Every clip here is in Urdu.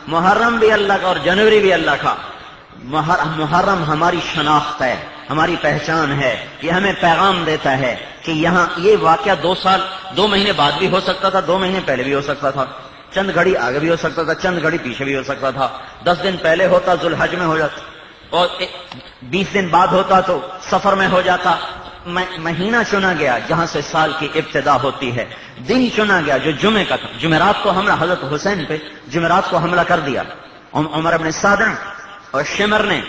محرم بھی اللہ کا اور جنوری بھی اللہ کا. محرم ہماری شناخت ہے، ہماری پہچان ہے. یہ ہمیں پیغام دیتا ہے کہ یہاں یہ واقعہ 2 مہینے بعد بھی ہو سکتا تھا، 2 مہینے پہلے بھی ہو سکتا تھا، چند گھڑی آگے بھی ہو سکتا تھا، چند گھڑی پیچھے بھی ہو سکتا تھا. 10 دن پہلے ہوتا ذوالحج میں ہو جاتا، اور 20 دن بعد ہوتا تو سفر میں ہو جاتا. مہینہ چنا گیا جہاں سے سال کی ابتدا ہوتی ہے. دن چنا گیا جو جمعے کا تھا. جمعرات کو حملہ حضرت حسین پہ جمعرات کو حملہ کر دیا. عمر بن سعد اور شمر نے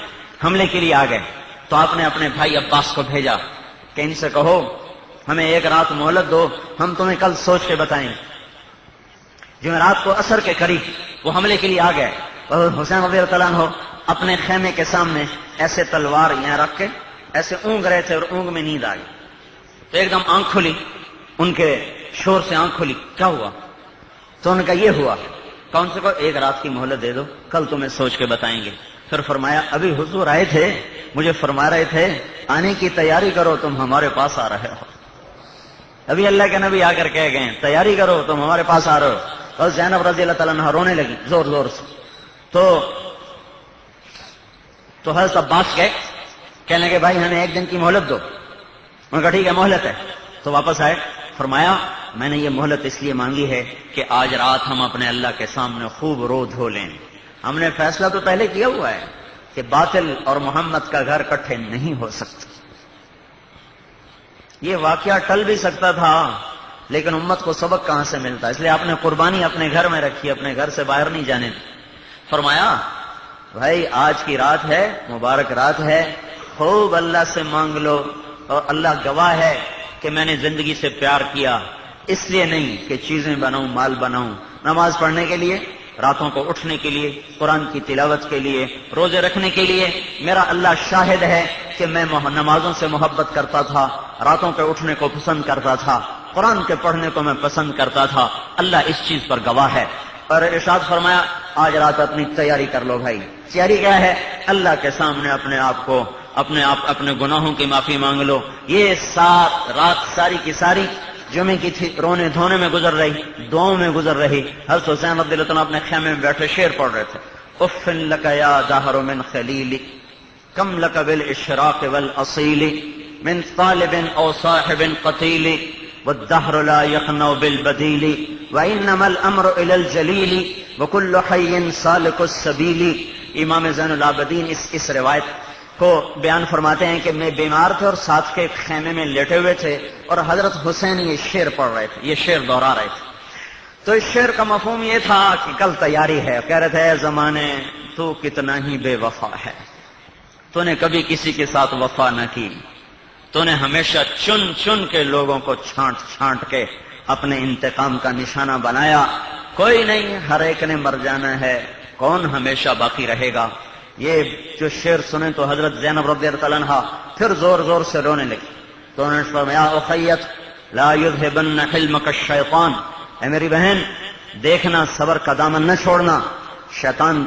حملے کے لیے آ گئے تو آپ نے اپنے بھائی عباس کو بھیجا کہ ان سے کہو ہمیں 1 رات مہلت دو، ہم تمہیں کل سوچ کے بتائیں. جمعرات کو عصر کے قریب وہ حملے کے لیے آ گئے. حسین رضی اللہ عنہ اپنے خیمے کے سامنے ایسے تلوار یہاں رکھ کے ایسے اونگ رہے تھے اور اونگ میں نیند آ گئی تو ایک دم آنکھ کھلی، ان کے شور سے آنکھ کھلی. کیا ہوا؟ تو ان کا یہ ہوا کہ ان سے کہو 1 رات کی مہلت دے دو، کل تمہیں سوچ کے بتائیں گے. پھر فرمایا ابھی حضور آئے تھے، مجھے فرما رہے تھے آنے کی تیاری کرو، تم ہمارے پاس آ رہے ہو. ابھی اللہ کے نبی آ کر کہہ گئے تیاری کرو، تم ہمارے پاس آ رہے ہو. اور زینب رضی اللہ تعالیٰ عنہا رونے لگی زور زور سے. تو حضرت عباس گئے، کہنے لگے بھائی ہمیں 1 دن کی مہلت دو. انہوں نے کہا ٹھیک ہے مہلت ہے. تو واپس آئے، فرمایا میں نے یہ مہلت اس لیے مانگی ہے کہ آج رات ہم اپنے اللہ کے سامنے خوب رو دھو لیں. ہم نے فیصلہ تو پہلے کیا ہوا ہے کہ باطل اور محمد کا گھر اکٹھے نہیں ہو سکتے. یہ واقعہ ٹل بھی سکتا تھا لیکن امت کو سبق کہاں سے ملتا، اس لیے آپ نے قربانی اپنے گھر میں رکھی، اپنے گھر سے باہر نہیں جانے دی. فرمایا بھائی آج کی رات ہے، مبارک رات ہے، خوب اللہ سے مانگ لو. اور اللہ گواہ ہے کہ میں نے زندگی سے پیار کیا، اس لیے نہیں کہ چیزیں بناؤں، مال بناؤں. نماز پڑھنے کے لیے، راتوں کو اٹھنے کے لیے، قرآن کی تلاوت کے لیے، روزے رکھنے کے لیے. میرا اللہ شاہد ہے کہ میں نمازوں سے محبت کرتا تھا، راتوں کے اٹھنے کو پسند کرتا تھا، قرآن کے پڑھنے کو میں پسند کرتا تھا. اللہ اس چیز پر گواہ ہے. اور ارشاد فرمایا آج رات اپنی تیاری کر لو بھائی. تیاری کیا ہے؟ اللہ کے سامنے اپنے آپ کو اپنے گناہوں کی معافی مانگ لو. یہ رات ساری کی ساری جمعے کی تھی، رونے دھونے میں گزر رہی، دعاؤں میں گزر رہی. حضرت حسین رضی اللہ عنہ اپنے خیمے میں بیٹھے شعر پڑھ رہے تھے. اف لک یا دہر من خلیل کم لک بالاشراق والاصیل من طالب او صاحب قتیل والدهر لا يقنع بالبديل وانما الامر الى الجليل وكل حي سالك السبيل. امام زین العابدین اس روایت کو بیان فرماتے ہیں کہ میں بیمار تھے اور ساتھ کے خیمے میں لیٹے ہوئے تھے اور حضرت حسین یہ شعر پڑھ رہے تھے، یہ شعر دہرا رہے تھے. تو اس شعر کا مفہوم یہ تھا کہ کل تیاری ہے. کہہ رہے تھے اے زمانے تو کتنا ہی بے وفا ہے، تو نے کبھی کسی کے ساتھ وفا نہ کی، تو نے ہمیشہ چن چن کے لوگوں کو چھانٹ چھانٹ کے اپنے انتقام کا نشانہ بنایا. کوئی نہیں، ہر ایک نے مر جانا ہے، کون ہمیشہ باقی رہے گا. یہ جو شعر سنے تو حضرت زینب رضی اللہ عنہا پھر زور زور سے رونے لگی. تو انہوں نے فرمایا اخیت لا یذهبن حلمک الشیطان، اے میری بہن دیکھنا صبر کا دامن نہ چھوڑنا، شیطان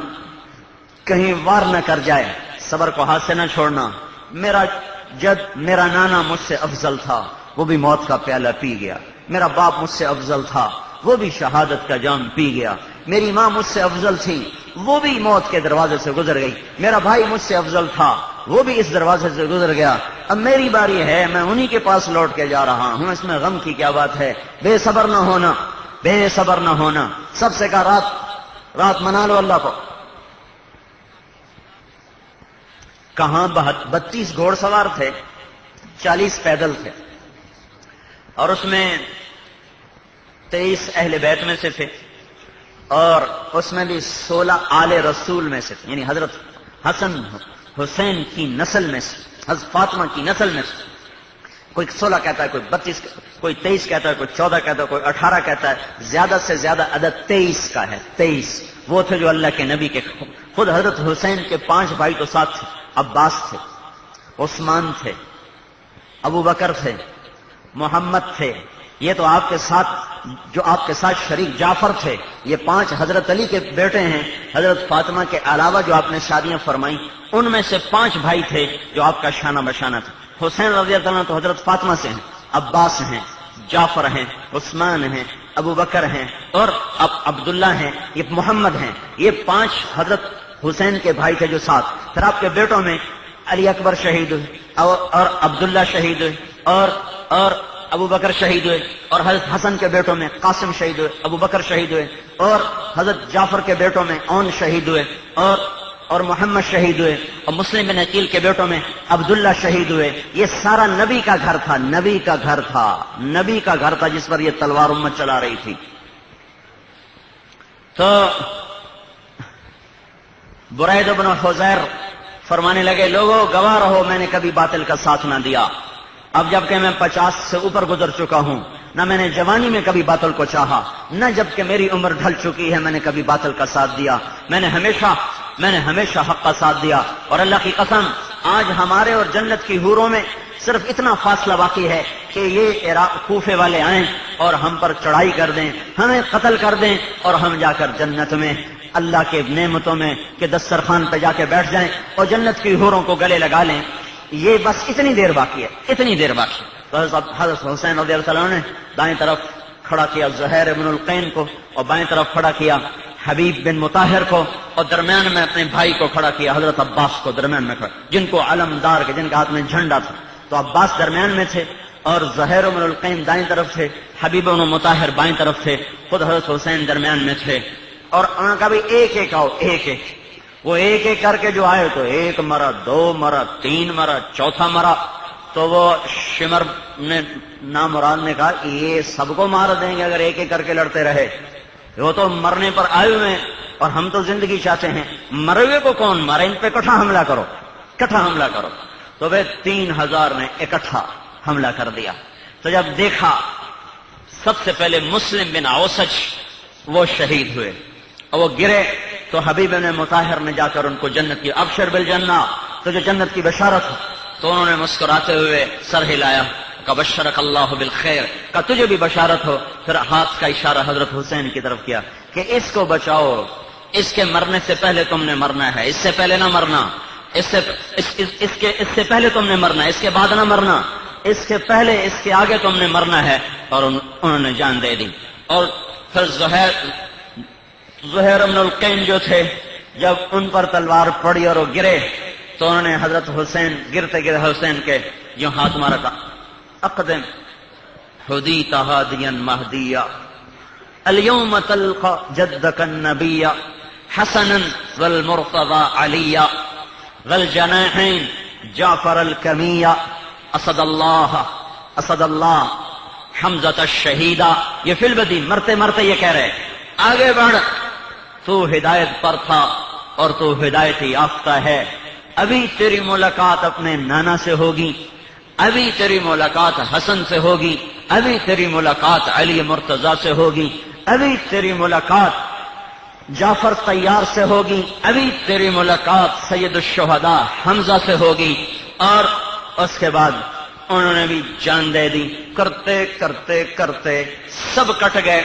کہیں وار نہ کر جائے، صبر کو ہاتھ سے نہ چھوڑنا. میرا نانا مجھ سے افضل تھا، وہ بھی موت کا پیالہ پی گیا. میرا باپ مجھ سے افضل تھا، وہ بھی شہادت کا جام پی گیا. میری ماں مجھ سے افضل تھی، وہ بھی موت کے دروازے سے گزر گئی. میرا بھائی مجھ سے افضل تھا، وہ بھی اس دروازے سے گزر گیا. اب میری باری ہے، میں انہی کے پاس لوٹ کے جا رہا ہوں. اس میں غم کی کیا بات ہے؟ بے صبر نہ ہونا، بے صبر نہ ہونا. سب سے کہا رات منا لو اللہ کو. کہاں 32 گھوڑ سوار تھے، 40 پیدل تھے، اور اس میں 23 اہل بیت میں سے تھے، اور اس میں بھی 16 آل رسول میں سے تھے، یعنی حضرت حسن حسین کی نسل میں سے، حضرت فاطمہ کی نسل میں سے. کوئی 16 کہتا ہے، کوئی 32، کوئی 23 کہتا ہے، کوئی 14 کہتا ہے، کوئی 18 کہتا ہے. زیادہ سے زیادہ عدد 23 کا ہے. 23 وہ تھے جو اللہ کے نبی کے خود حضرت حسین کے 5 بھائی تو ساتھ تھے. عباس تھے، عثمان تھے، ابو بکر تھے، محمد تھے. یہ تو آپ کے ساتھ جو آپ کے ساتھ شریک جعفر تھے. یہ 5 حضرت علی کے بیٹے ہیں. حضرت فاطمہ کے علاوہ جو آپ نے شادیاں فرمائیں ان میں سے 5 بھائی تھے جو آپ کا شانہ بشانہ تھا. حسین رضی اللہ عنہ تو حضرت فاطمہ سے ہیں، عباس ہیں، جعفر ہیں، عثمان ہیں، ابو بکر ہیں اور اب عبداللہ ہیں، یہ محمد ہیں، یہ 5 حضرت حسین کے بھائی تھے جو 7. پھر آپ کے بیٹوں میں علی اکبر شہید ہوئے اور عبداللہ شہید ہوئے اور ابو بکر شہید ہوئے، اور حضرت حسن کے بیٹوں میں قاسم شہید ہوئے، ابو بکر شہید ہوئے، اور حضرت جعفر کے بیٹوں میں اون شہید ہوئے اور محمد شہید ہوئے، اور مسلم بن عقیل کے بیٹوں میں عبداللہ شہید ہوئے. یہ سارا نبی کا گھر تھا، نبی کا گھر تھا، نبی کا گھر تھا جس پر یہ تلوار امت چلا رہی تھی. تو برید بن حذیر فرمانے لگے لوگوں گواہ رہو میں نے کبھی باطل کا ساتھ نہ دیا. اب جبکہ میں 50 سے اوپر گزر چکا ہوں، نہ میں نے جوانی میں کبھی باطل کو چاہا، نہ جبکہ میری عمر ڈھل چکی ہے میں نے کبھی باطل کا ساتھ دیا. میں نے ہمیشہ حق کا ساتھ دیا. اور اللہ کی قسم آج ہمارے اور جنت کی حوروں میں صرف اتنا فاصلہ باقی ہے کہ یہ کوفے والے آئیں اور ہم پر چڑھائی کر دیں، ہمیں قتل کر دیں، اور ہم جا کر جنت میں اللہ کے نعمتوں میں کہ دسترخوان پہ جا کے بیٹھ جائیں اور جنت کی حوروں کو گلے لگا لیں. یہ بس اتنی دیر باقی ہے، اتنی دیر باقی ہے. تو حضرت حسین رضی اللہ عنہ نے دائیں طرف کھڑا کیا زہیر بن القین کو، اور بائیں طرف کھڑا کیا حبیب بن مطہر کو، اور درمیان میں اپنے بھائی کو کھڑا کیا حضرت عباس کو درمیان میں کھڑا، جن کو علمدار کے جن کے ہاتھ میں جھنڈا تھا. تو عباس درمیان میں تھے اور زہیر بن القین دائیں طرف تھے، حبیب بن مطہر بائیں طرف تھے، خود حضرت حسین درمیان میں تھے. اور ان کا بھی ایک آؤ، ایک وہ ایک کر کے جو آئے تو 1 مرا، 2 مرا، 3 مرا، چوتھا مرا. تو وہ شمر نے نامراد نے کہا کہ یہ سب کو مار دیں گے اگر ایک کر کے لڑتے رہے، وہ تو مرنے پر آئے ہوئے ہیں اور ہم تو زندگی چاہتے ہیں، مرے ہوئے کو کون مارے، ان پہ اکٹھا حملہ کرو، اکٹھا حملہ کرو. تو وہ 3000 نے اکٹھا حملہ کر دیا. تو جب دیکھا سب سے پہلے مسلم بن اوسج وہ شہید ہوئے اور وہ گرے، تو حبیب بن مطہر نے جا کر ان کو جنت کی ابشر بالجنہ، تو جو جنت کی بشارت ہو، تو انہوں نے مسکراتے ہوئے سر ہلایا، کہ بشرک اللہ بالخیر، کہ تجھے بھی بشارت ہو. پھر ہاتھ کا اشارہ حضرت حسین کی طرف کیا کہ اس کو بچاؤ، اس کے مرنے سے پہلے تم نے مرنا ہے، اس سے پہلے نہ مرنا، اس سے پہلے تم نے مرنا، اس کے بعد نہ مرنا، اس کے پہلے اس کے آگے تم نے مرنا ہے. اور انہوں نے جان دے دی. اور پھر زہیر بن القین جو تھے جب ان پر تلوار پڑی اور وہ گرے تو انہوں نے حضرت حسین گرتے گرے حسین کے جو ہاتھ مارا تھا، اقدم حدیت ہادیا مہدیا اليوم تلقى جدك النبي حسنا والمرتضى عليا والجناحين جعفر الكمية اسد اللہ حمزة الشہیدہ. یہ فی البدی مرتے مرتے یہ کہہ رہے آگے بڑھ، تو ہدایت پر تھا اور تو ہدایت یافتہ ہے. ابھی تیری ملاقات اپنے نانا سے ہوگی، ابھی تیری ملاقات حسن سے ہوگی، ابھی تیری ملاقات علی مرتضیٰ سے ہوگی، ابھی تیری ملاقات جعفر طیار سے ہوگی، ابھی تیری ملاقات سید الشہداء حمزہ سے ہوگی. اور اس کے بعد انہوں نے بھی جان دے دی. کرتے کرتے کرتے سب کٹ گئے.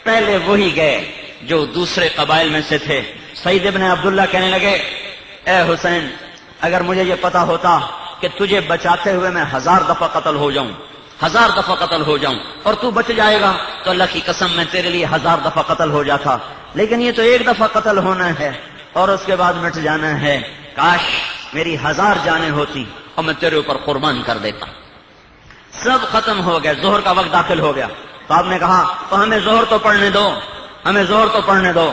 پہلے وہی گئے جو دوسرے قبائل میں سے تھے. سعید ابن عبداللہ کہنے لگے اے حسین، اگر مجھے یہ پتا ہوتا کہ تجھے بچاتے ہوئے میں 1000 دفعہ قتل ہو جاؤں، 1000 دفعہ قتل ہو جاؤں اور تو بچ جائے گا تو اللہ کی قسم میں تیرے لیے 1000 دفعہ قتل ہو جاتا. لیکن یہ تو 1 دفعہ قتل ہونا ہے اور اس کے بعد مٹ جانا ہے. کاش میری 1000 جانیں ہوتی اور میں تیرے اوپر قربان کر دیتا. سب ختم ہو گئے. ظہر کا وقت داخل ہو گیا تو آپ نے کہا تو ہمیں ظہر تو پڑھنے دو، ہمیں ظہر تو پڑھنے دو.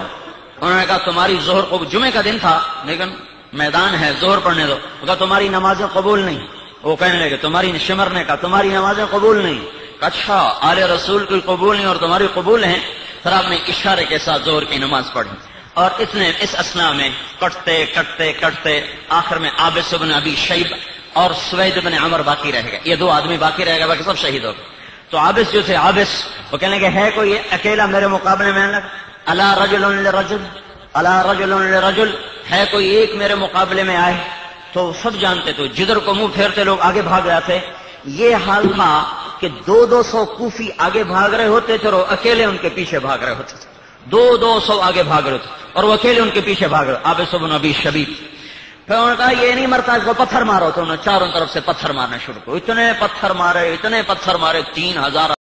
انہوں نے کہا تمہاری ظہر کو، جمعے کا دن تھا لیکن میدان ہے، ظہر پڑھنے دو. کہا تمہاری نمازیں قبول نہیں. وہ کہنے لگے تمہاری شمر نے کہا تمہاری نمازیں قبول نہیں. اچھا آل رسول کی قبول نہیں اور تمہاری قبول ہیں. پھر آپ نے اشارے کے ساتھ ظہر کی نماز پڑھی اور اس اسنا میں کٹتے کٹتے کٹتے آخر میں عابس بن ابی شیب اور سوید بن عمر باقی رہ گئے. یہ 2 آدمی باقی رہ گئے، باقی سب شہید ہو گئے. تو عابس جو تھے، عابس وہ کہنے لگے ہے کوئی اکیلا میرے مقابلے میں؟ الا رجل لرجل، الا رجل لرجل، ہے کوئی ایک میرے مقابلے میں آئے؟ تو سب جانتے تو جدھر کو منہ پھیرتے لوگ آگے بھاگ جاتے. یہ حال تھا کہ 200 کوفی آگے بھاگ رہے ہوتے تھے اور وہ اکیلے ان کے پیچھے بھاگ رہے ہوتے تھے. 200 آگے بھاگ رہے تھے اور وہ اکیلے ان کے پیچھے بھاگ رہے. عابس بن ابی شبیب. پھر انہوں نے کہا یہ نہیں مرتا، اس کو پتھر مارو. تو انہوں نے چاروں طرف سے پتھر مارنا شروع کیا. اتنے پتھر مارے 3000